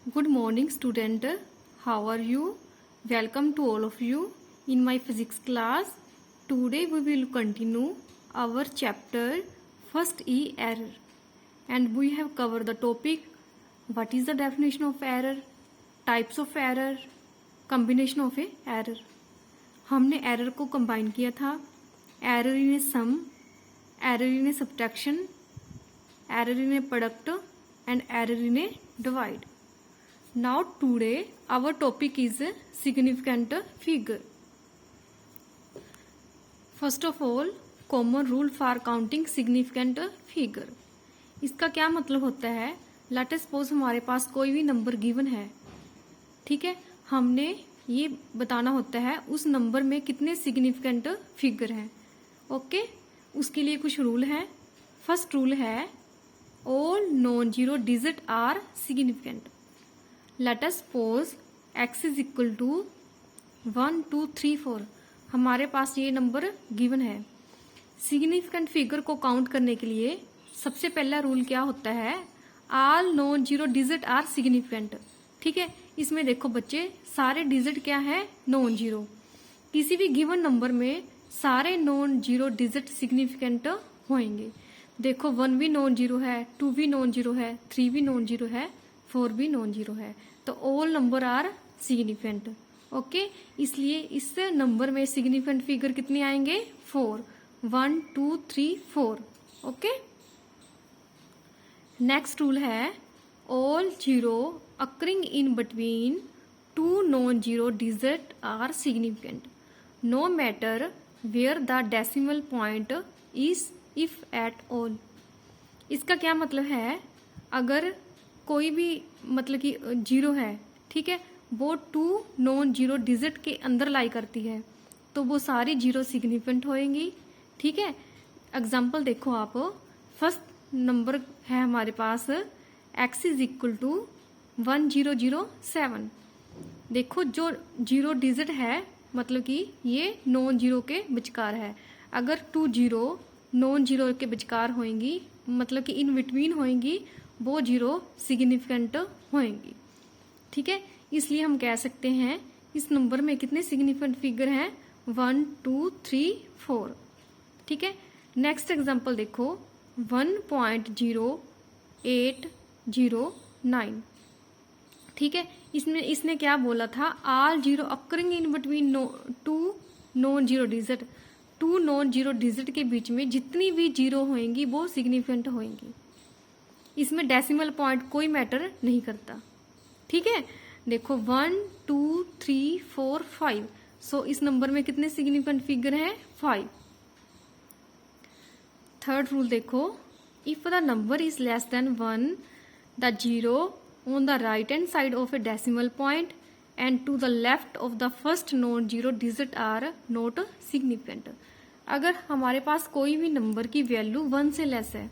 Good morning, student. How are you? Welcome to all of you in my physics class. Today we will continue our chapter first E error, and we have covered the topic what is the definition of error, types of error, combination of a error. हमने error को combine किया था, error in a sum, error in a subtraction, error in a product and error in a divide. Now today our topic is significant figure. First of all, common rule for counting significant figure. इसका क्या मतलब होता है? Let suppose हमारे पास कोई भी number given है, ठीक है, हमने ये बताना होता है उस नंबर में कितने सिग्निफिकेंट फिगर हैं. ओके, उसके लिए कुछ रूल हैं. फर्स्ट रूल है all non zero digit are significant. Let us suppose x is equal to 1 2 3 4. हमारे पास ये नंबर गिवन है. सिग्निफिकेंट फिगर को काउंट करने के लिए सबसे पहला रूल क्या होता है? All non zero digit are significant. ठीक है, इसमें देखो बच्चे, सारे डिजिट क्या है? Non zero. किसी भी गिवन नंबर में सारे नॉन जीरो डिजिट सिग्निफिकेंट होंगे. देखो 1 भी नॉन जीरो है, 2 भी नॉन जीरो है, 3 भी नॉन जीरो है, 4 भी नॉन जीरो है. तो all number are significant. Okay, इसलिए इस नंबर में सिग्निफिकेंट फिगर कितने आएंगे? 4. 1 2 3 4. ओके, नेक्स्ट रूल है all zero occurring in between two non zero digit are significant no matter where the decimal point is if at all. इसका क्या मतलब है? अगर कोई भी मतलब कि जीरो है, ठीक है, वो 2 नॉन जीरो डिजिट के अंदर लाई करती है, तो वो सारी जीरो सिग्निफिकेंट होएंगी. ठीक है, एग्जाम्पल देखो आप. फर्स्ट नंबर है हमारे पास x इज इक्वल टू 1007. देखो जो जीरो डिजिट है मतलब कि ये नॉन जीरो के विचकार है. अगर 2 जीरो नॉन जीरो के विचकार होएंगी मतलब कि इन बिटवीन होएंगी, वो जीरो सिग्निफिकेंट होंगी. ठीक है, इसलिए हम कह सकते हैं इस नंबर में कितने सिग्निफिकेंट फिगर हैं? 1 2 3 4. ठीक है, नेक्स्ट एग्जांपल देखो 1.0809. ठीक है, इसमें इसने क्या बोला था? All zero occurring in between two non zero digit. 2 non zero digit के बीच में जितनी भी जीरो होंगी वो सिग्निफिकेंट होंगी. इसमें डेसिमल पॉइंट कोई मैटर नहीं करता. ठीक है, देखो 1 2 3 4 5. सो इस नंबर में कितने सिग्निफिकेंट फिगर हैं? 5. थर्ड रूल देखो, if the number is less than 1 the zero on the right hand side of a decimal point and to the left of the first non zero digit are not significant. अगर हमारे पास कोई भी number की value 1 से less है,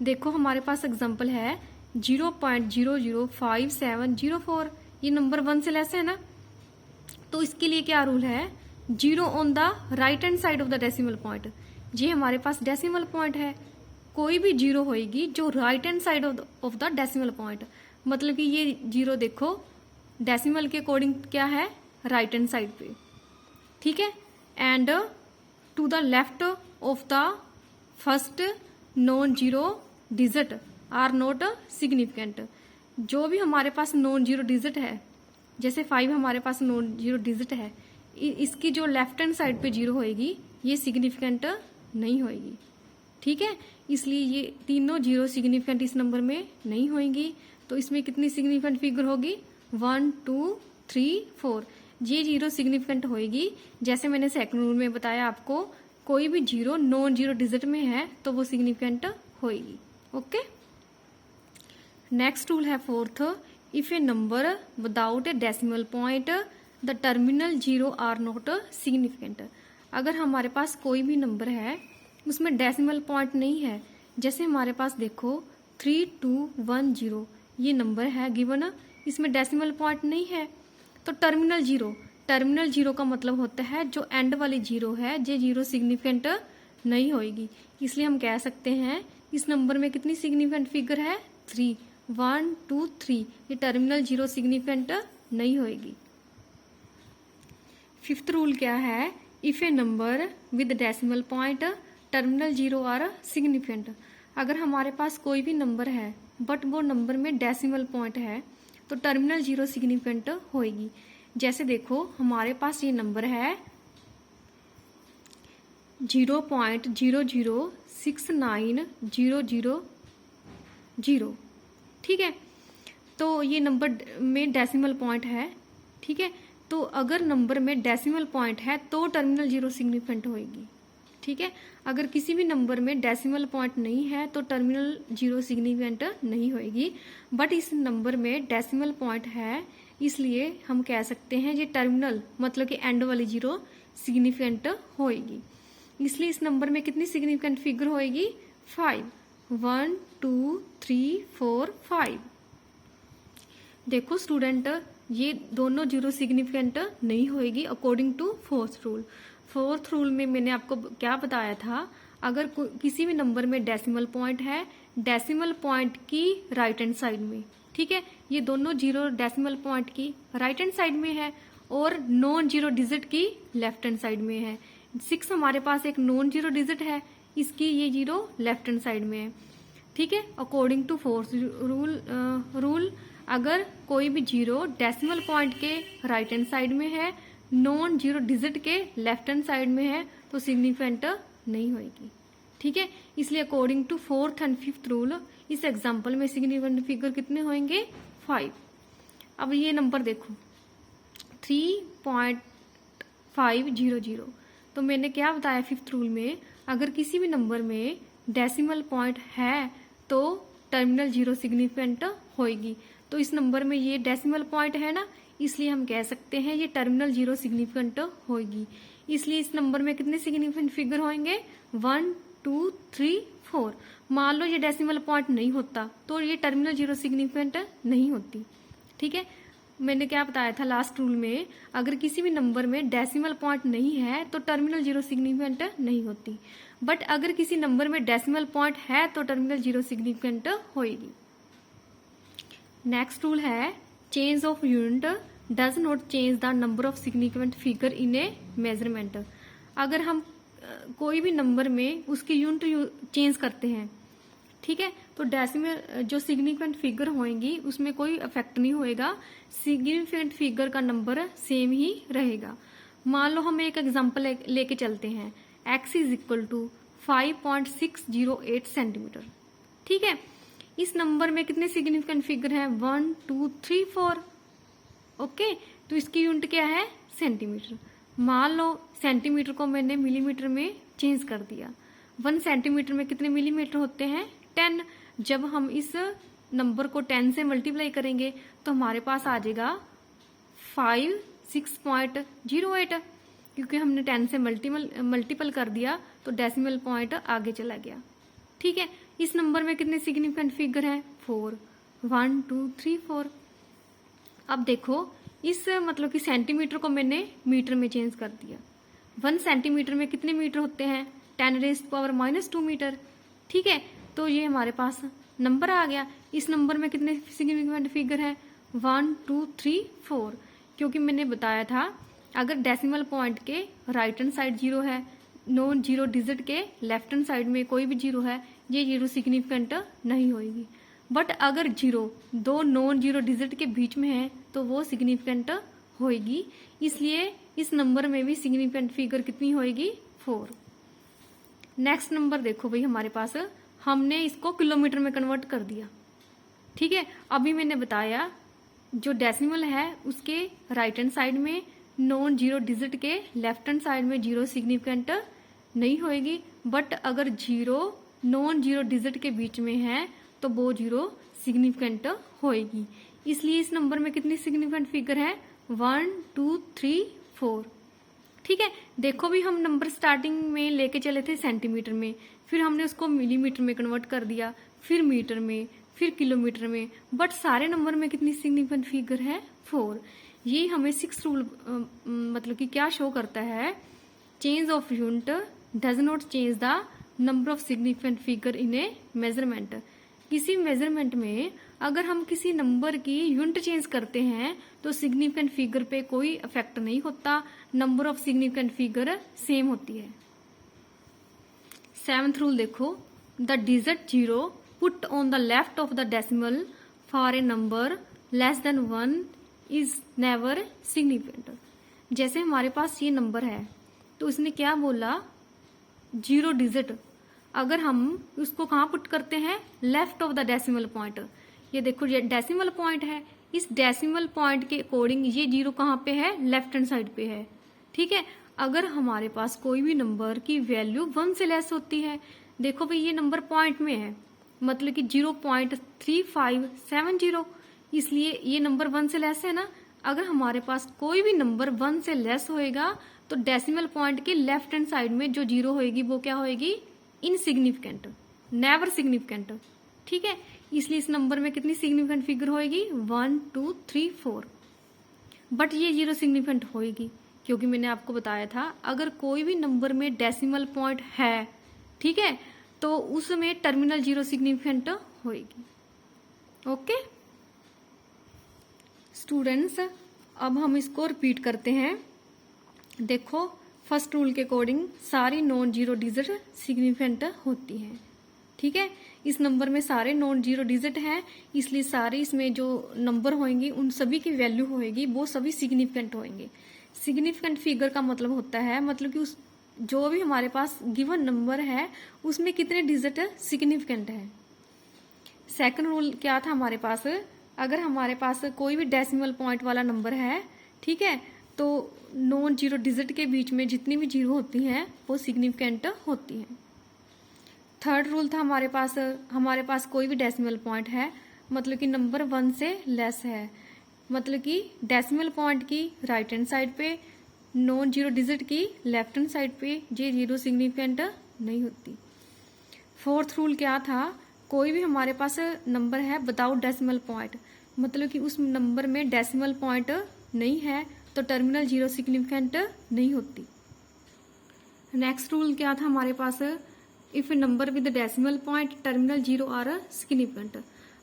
देखो हमारे पास example है 0.005704. ये नंबर 1 से लेस है ना, तो इसके लिए क्या रूल है? Zero on the right hand side of the decimal point. ये हमारे पास डेसिमल पॉइंट है, कोई भी जीरो होएगी जो right hand side of the decimal point, मतलब कि ये जीरो देखो डेसिमल के अकॉर्डिंग क्या है? राइट हैंड साइड पे. ठीक है, and to the left of the first non zero digit are not significant. जो भी हमारे पास नॉन जीरो डिजिट है, जैसे 5 हमारे पास नॉन जीरो डिजिट है, इसकी जो लेफ्ट हैंड साइड पे जीरो होएगी ये सिग्निफिकेंट नहीं होएगी. ठीक है, इसलिए ये तीनों जीरो सिग्निफिकेंट इस नंबर में नहीं होएंगी. तो इसमें कितनी सिग्निफिकेंट फिगर होगी? 1 2 3 4. ये जीरो सिग्निफिकेंट होएगी. जैसे मैंने सेकंड रूल में बताया आपको, कोई भी जीरो नॉन जीरो डिजिट में है तो वो सिग्निफिकेंट होएगी. ओके, नेक्स्ट रूल है fourth, if a number without a decimal point the terminal zero are not significant. अगर हमारे पास कोई भी नंबर है उसमें डेसिमल पॉइंट नहीं है, जैसे हमारे पास देखो 3210 ये नंबर है गिवन, इसमें डेसिमल पॉइंट नहीं है, तो टर्मिनल जीरो का मतलब होता है जो एंड वाली जीरो है, ये जीरो सिग्निफिकेंट नहीं होगी. इसलिए हम कह सकते हैं इस नंबर में कितनी सिग्निफिकेंट फिगर है? 3. 1 2 3 ये टर्मिनल जीरो सिग्निफिकेंट नहीं होएगी। फिफ्थ रूल क्या है, if a number with decimal point terminal zero are significant. अगर हमारे पास कोई भी नंबर है बट वो नंबर में डेसिमल पॉइंट है तो टर्मिनल जीरो सिग्निफिकेंट होएगी। जैसे देखो हमारे पास ये नंबर है 0.006900, ठीक है, तो ये नंबर में डेसिमल पॉइंट है, ठीक है। तो अगर नंबर में डेसिमल पॉइंट है तो टर्मिनल जीरो सिग्निफिकेंट होएगी, ठीक है। अगर किसी भी नंबर में डेसिमल पॉइंट नहीं है तो टर्मिनल जीरो सिग्निफिकेंट नहीं होएगी। बट इस नंबर में डेसिमल पॉइंट है, इसलिए हम कह सकते हैं ये टर्मिनल मतलब कि एंड वाली जीरो सिग्निफिकेंट होएगी। इसलिए इस नंबर में कितनी सिग्निफिकेंट फिगर होएगी, 5, 1 2 3 4 5। देखो स्टूडेंट, ये दोनों जीरो सिग्निफिकेंट नहीं होएगी according to fourth rule. Fourth rule में मैंने आपको क्या बताया था, अगर किसी भी नंबर में डेसिमल पॉइंट है, डेसिमल पॉइंट की राइट हैंड साइड में, ठीक है, ये दोनों जीरो डेसिमल पॉइंट की राइट हैंड साइड में है और नॉन जीरो डिजिट की लेफ्ट हैंड साइड में है। 6 हमारे पास एक नॉन जीरो डिजिट है, इसकी ये जीरो लेफ्ट हैंड साइड में है, ठीक है। अकॉर्डिंग टू फोर्थ रूल अगर कोई भी जीरो डेसिमल पॉइंट के राइट हैंड साइड में है, नॉन जीरो डिजिट के लेफ्ट हैंड साइड में है तो सिग्निफिकेंट नहीं होगी, ठीक है। इसलिए according to fourth and fifth rule इस एग्जांपल में सिग्निफिकेंट फिगर कितने होंगे, 5। अब ये नंबर देखो 3.500, तो मैंने क्या बताया फिफ्थ रूल में, अगर किसी भी नंबर में डेसिमल पॉइंट है तो टर्मिनल जीरो सिग्निफिकेंट होएगी। तो इस नंबर में ये डेसिमल पॉइंट है ना, इसलिए हम कह सकते हैं ये टर्मिनल जीरो सिग्निफिकेंट होएगी। इसलिए इस नंबर में कितने सिग्निफिकेंट फिगर होंगे, 1 2 3 4। मान लो ये डेसिमल पॉइंट नहीं होता तो ये टर्मिनल जीरो सिग्निफिकेंट नहीं होती, ठीक है। मैंने क्या बताया था लास्ट रूल में, अगर किसी भी नंबर में डेसिमल पॉइंट नहीं है तो टर्मिनल जीरो सिग्निफिकेंट नहीं होती। बट अगर किसी नंबर में डेसिमल पॉइंट है तो टर्मिनल जीरो सिग्निफिकेंट होएगी। नेक्स्ट रूल है, change of unit does not change the number of significant figure in A measurement. अगर हम कोई भी नंबर में उसकी यूनिट चेंज करते हैं, ठीक है, तो डेसिमल जो सिग्निफिकेंट फिगर होंगी उसमें कोई इफेक्ट नहीं होएगा, सिग्निफिकेंट फिगर का नंबर सेम ही रहेगा। मान लो हम एक एग्जांपल लेके चलते हैं, x is equal to 5.608 centimetre, ठीक है। इस नंबर में कितने सिग्निफिकेंट फिगर हैं, 1 2 3 4, ओके। तो इसकी यूनिट क्या है, सेंटीमीटर। मान लो सेंटीमीटर को मैंने मिलीमीटर में चेंज कर दिया। 1 सेंटीमीटर में कितने मिलीमीटर होते हैं, 10। जब हम इस नंबर को 10 से मल्टीप्लाई करेंगे तो हमारे पास आ जाएगा 6.08, क्योंकि हमने 10 से मल्टीपल कर दिया तो डेसिमल पॉइंट आगे चला गया, ठीक है। इस नंबर में कितने सिग्निफिकेंट फिगर हैं, 4, 1 2 3 4। अब देखो इस मतलब कि सेंटीमीटर को मैंने मीटर में चेंज कर दिया। 1 सेंटीमीटर में कितने मीटर होते हैं, 10⁻⁻² मीटर, ठीक है। तो ये हमारे पास नंबर आ गया। इस नंबर में कितने सिग्निफिकेंट फिगर हैं, 1 2 3 4, क्योंकि मैंने बताया था अगर डेसिमल पॉइंट के राइट हैंड साइड जीरो है, नॉन जीरो डिजिट के लेफ्ट हैंड साइड में कोई भी जीरो है, ये जीरो सिग्निफिकेंट नहीं होगी। बट अगर जीरो दो नॉन जीरो डिजिट के बीच में है तो वो सिग्निफिकेंट होगी। इसलिए इस नंबर में भी सिग्निफिकेंट फिगर कितनी होगी, 4। नेक्स्ट नंबर देखो भाई, हमारे पास हमने इसको किलोमीटर में कन्वर्ट कर दिया, ठीक है। अभी मैंने बताया जो डेसिमल है उसके राइट हैंड साइड में नॉन जीरो डिजिट के लेफ्ट हैंड साइड में जीरो सिग्निफिकेंट नहीं होएगी। बट अगर जीरो नॉन जीरो डिजिट के बीच में है तो वो जीरो सिग्निफिकेंट होएगी। इसलिए इस नंबर में कितनी सिग्निफिकेंट फिगर है, 1 2 3 4, ठीक है। देखो भी हम नंबर स्टार्टिंग में लेके चले थे सेंटीमीटर में, फिर हमने उसको मिलीमीटर में कन्वर्ट कर दिया, फिर मीटर में, फिर किलोमीटर में। बट सारे नंबर में कितनी सिग्निफिकेंट फिगर है, 4। ये हमें 6th रूल मतलब कि क्या शो करता है, change of unit does not change the number of significant figure in A measurement. किसी मेजरमेंट में अगर हम किसी नंबर की यूनिट चेंज करते हैं तो सिग्निफिकेंट फिगर पे कोई इफेक्ट नहीं होता, number of significant figure same होती है। 7th रूल देखो, the digit 0 put on the left of the decimal for a number less than 1 is never significant. जैसे हमारे पास ये नंबर है तो इसने क्या बोला, 0 डिजिट, अगर हम उसको कहाँ पुट करते हैं, left of the decimal point. ये देखो ये डेसिमल पॉइंट है, इस डेसिमल पॉइंट के अकॉर्डिंग ये 0 कहाँ पे है, लेफ्ट हैंड साइड पे है। ठीक है, अगर हमारे पास कोई भी नंबर की वैल्यू 1 से लेस होती है, देखो भाई ये नंबर पॉइंट में है, मतलब कि 0.3570, इसलिए ये नंबर 1 से लेस है ना। अगर हमारे पास कोई भी नंबर 1 से लेस होएगा तो डेसिमल पॉइंट के लेफ्ट हैंड साइड में जो 0 होएगी वो क्या होएगी, इनसिग्निफिकेंट, नेवर सिग्निफिकेंट। ठीक है, इसलिए इस नंबर में कितनी सिग्निफिकेंट फिगर होएगी, 1 2 3 4, बट ये 0 सिग्निफिकेंट होएगी क्योंकि मैंने आपको बताया था अगर कोई भी नंबर में डेसिमल पॉइंट है, ठीक है, तो उसमें टर्मिनल 0 सिग्निफिकेंट होएगी। ओके स्टूडेंट्स, अब हम इसको रिपीट करते हैं। देखो, फर्स्ट रूल के अकॉर्डिंग सारी नॉन जीरो डिजिट सिग्निफिकेंट होती हैं। ठीक है, इस नंबर में सारे नॉन जीरो डिजिट हैं, इसलिए सारे इसमें जो नंबर होंगे उन सभी की वैल्यू होएगी वो सभी सिग्निफिकेंट होंगे। सिग्निफिकेंट फिगर का मतलब होता है, मतलब कि उस जो भी हमारे पास गिवन नंबर है उसमें कितने डिजिट सिग्निफिकेंट है। सेकंड रूल क्या था हमारे पास, अगर हमारे पास कोई भी डेसिमल पॉइंट वाला नंबर है, ठीक है, तो नॉन जीरो डिजिट के बीच में जितनी भी जीरो होती हैं वो सिग्निफिकेंट होती हैं। थर्ड रूल था हमारे पास कोई भी डेसिमल पॉइंट है, मतलब कि नंबर 1 से लेस है, मतलब कि डेसिमल पॉइंट की राइट हैंड साइड पे, नॉन जीरो डिजिट की लेफ्ट हैंड साइड पे ये 0 सिग्निफिकेंट नहीं होती। फोर्थ रूल क्या था, कोई भी हमारे पास नंबर है विदाउट डेसिमल पॉइंट, मतलब कि उस नंबर में डेसिमल पॉइंट नहीं है तो टर्मिनल 0 सिग्निफिकेंट नहीं होती। नेक्स्ट रूल क्या था हमारे पास, if number with decimal point terminal 0 are significant.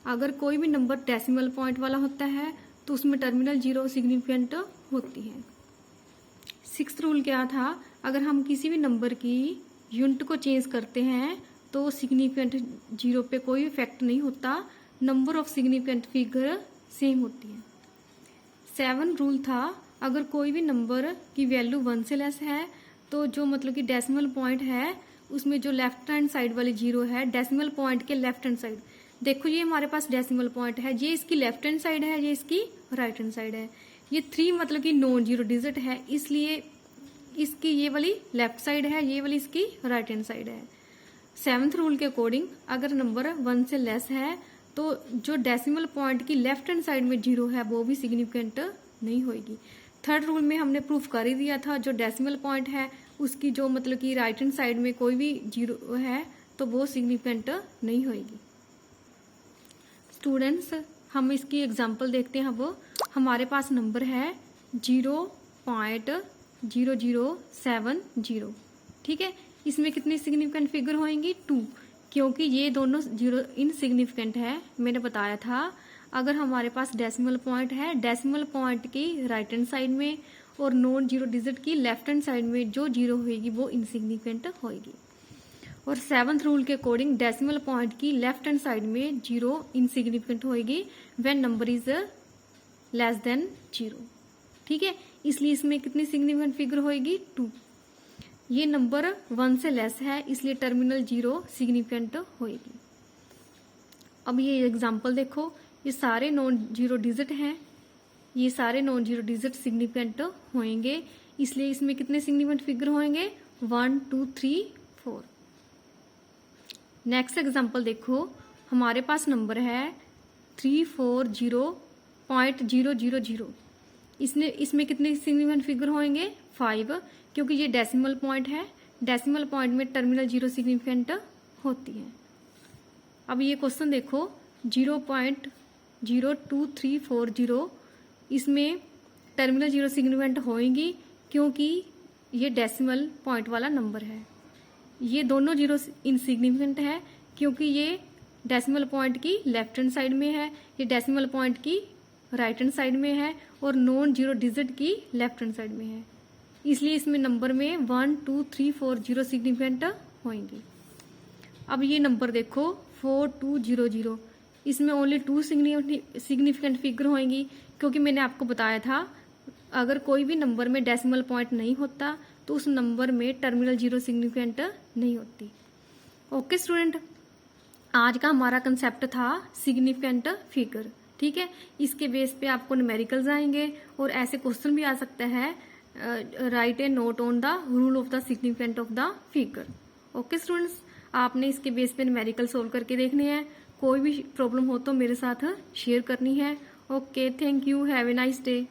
अगर कोई भी नंबर डेसिमल पॉइंट वाला होता है तो उसमें टर्मिनल 0 सिग्निफिकेंट होती है। सिक्स्थ रूल क्या था, अगर हम किसी भी नंबर की यूनिट को चेंज करते हैं तो सिग्निफिकेंट 0 पे कोई इफेक्ट नहीं होता, number of significant figure same होती है। 7 रूल था, अगर कोई भी नंबर की वैल्यू 1 से लेस है तो जो मतलब कि डेसिमल पॉइंट है उसमें जो लेफ्ट हैंड साइड वाली 0 है, डेसिमल पॉइंट के लेफ्ट हैंड साइड, देखो ये हमारे पास डेसिमल पॉइंट है, ये इसकी लेफ्ट हैंड साइड है, ये इसकी राइट हैंड साइड है, ये 3 मतलब कि नॉन जीरो डिजिट है, इसलिए इसकी ये वाली लेफ्ट साइड है, ये वाली इसकी राइट हैंड साइड है। 7th रूल के अकॉर्डिंग अगर नंबर 1 से लेस है तो जो डेसिमल पॉइंट की लेफ्ट हैंड साइड में 0 है वो भी सिग्निफिकेंट नहीं होगी। थर्ड रूल में हमने प्रूफ कर ही दिया था, जो डेसिमल पॉइंट है उसकी जो मतलब कि राइट हैंड साइड में कोई भी 0 है तो वो सिग्निफिकेंट नहीं होगी। स्टूडेंट्स, हम इसकी एग्जांपल देखते हैं। अब हमारे पास नंबर है 0.0070, ठीक है, इसमें कितनी सिग्निफिकेंट फिगर होंगी, 2, क्योंकि ये दोनों 0 इनसिग्निफिकेंट है। मैंने बताया था अगर हमारे पास डेसिमल पॉइंट है, डेसिमल पॉइंट की राइट हैंड साइड में और नॉन जीरो डिजिट की लेफ्ट हैंड साइड में जो 0 होगी वो इनसिग्निफिकेंट होगी। और 7th रूल के अकॉर्डिंग डेसिमल पॉइंट की लेफ्ट हैंड साइड में 0 इनसिग्निफिकेंट होगी when number is less then 0, ठीक है, इसलिए इसमें कितनी सिग्निफिकेंट फिगर होगी, 2। ये नंबर 1 से लेस है इसलिए टर्मिनल 0 सिग्निफिकेंट होगी। अब ये एग्जांपल देखो, ये सारे नॉन जीरो डिजिट हैं, ये सारे नॉन जीरो डिजिट सिग्निफिकेंट होंगे, इसलिए इसमें कितने सिग्निफिकेंट फिगर होंगे, 1 2 3 4। नेक्स्ट एग्जांपल देखो, हमारे पास नंबर है 340.000, इसमें कितने सिग्निफिकेंट फिगर होंगे, 5, क्योंकि ये डेसिमल पॉइंट है, डेसिमल पॉइंट में टर्मिनल 0 सिग्निफिकेंट होती है। अब ये क्वेश्चन देखो, 0.02340, इसमें टर्मिनल 0 सिग्निफिकेंट होंगी क्योंकि ये डेसिमल पॉइंट वाला नंबर है। ये दोनों 0 इनसिग्निफिकेंट है क्योंकि ये डेसिमल पॉइंट की लेफ्ट हैंड साइड में है, ये डेसिमल पॉइंट की राइट हैंड साइड में है और नॉन जीरो डिजिट की लेफ्ट हैंड साइड में है, इसलिए इसमें नंबर में 1 2 3 4 जीरो सिग्निफिकेंट होंगे। अब ये नंबर देखो 4200, इसमें ओनली 2 सिग्निफिकेंट फिगर होंगी, क्योंकि मैंने आपको बताया था अगर कोई भी नंबर में डेसिमल पॉइंट नहीं होता तो उस नंबर में टर्मिनल जीरो सिग्निफिकेंट नहीं होती। ओके स्टूडेंट, आज का हमारा कंसेप्ट था सिग्निफिकेंट फिगर। ठीक है, इसके बेस पे आपको न्यूमेरिकल्स आएंगे और ऐसे क्वेश्चन भी आ सकते हैं, right A note on the rule of the significant of the figure. Okay students, आपने इसके बेस पे न्यूमेरिकल सोल्व करके देखने हैं। कोई भी प्रॉब्लम हो तो मेरे साथ शेयर करनी है। Okay, thank you, have a nice day.